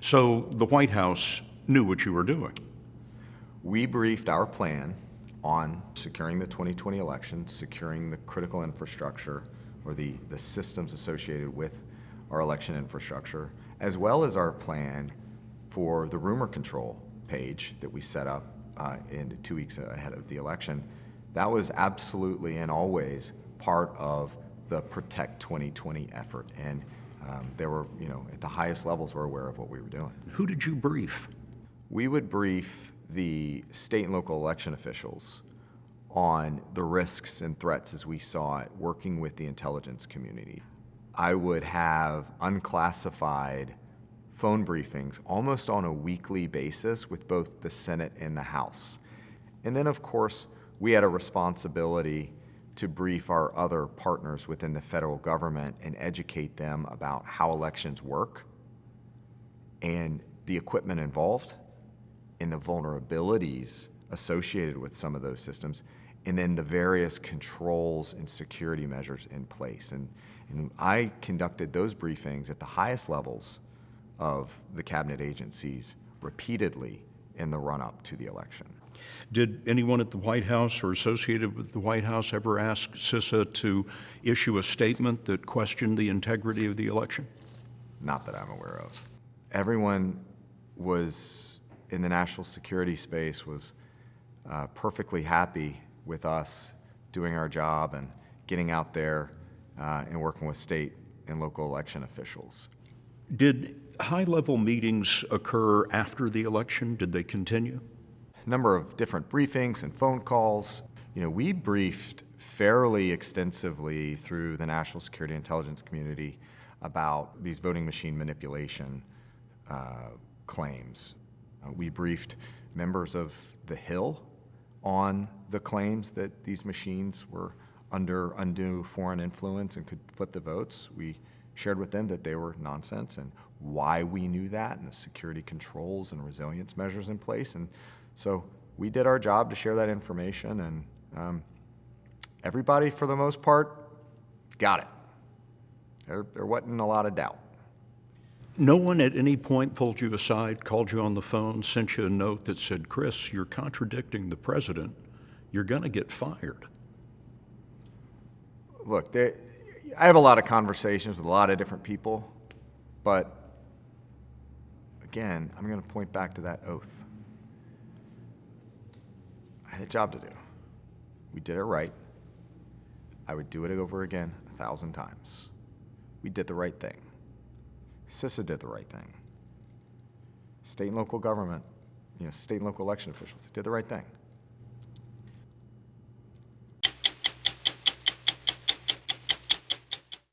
So the White House knew what you were doing. We briefed our plan on securing the 2020 election, securing the critical infrastructure or the systems associated with our election infrastructure, as well as our plan for the rumor control page that we set up in 2 weeks ahead of the election. That was absolutely and always part of the Protect 2020 effort. And there were, at the highest levels, we're aware of what we were doing. Who did you brief? We would brief the state and local election officials on the risks and threats as we saw it, working with the intelligence community. I would have unclassified phone briefings almost on a weekly basis with both the Senate and the House. And then, of course, we had a responsibility to brief our other partners within the federal government and educate them about how elections work and the equipment involved and the vulnerabilities associated with some of those systems, and then the various controls and security measures in place. And I conducted those briefings at the highest levels of the cabinet agencies repeatedly in the run-up to the election. Did anyone at the White House or associated with the White House ever ask CISA to issue a statement that questioned the integrity of the election? Not that I'm aware of. Everyone was in the national security space was perfectly happy with us doing our job and getting out there and working with state and local election officials. Did high-level meetings occur after the election? Did they continue? Number of different briefings and phone calls. We briefed fairly extensively through the national security intelligence community about these voting machine manipulation claims. We briefed members of the Hill on the claims that these machines were under undue foreign influence and could flip the votes. We shared with them that they were nonsense and why we knew that and the security controls and resilience measures in place. And so we did our job to share that information, and everybody, for the most part, got it. There wasn't a lot of doubt. No one at any point pulled you aside, called you on the phone, sent you a note that said, "Chris, you're contradicting the president. You're going to get fired." Look, I have a lot of conversations with a lot of different people, but again, I'm going to point back to that oath. I had a job to do. We did it right. I would do it over again 1,000 times. We did the right thing. CISA did the right thing. State and local government, state and local election officials did the right thing.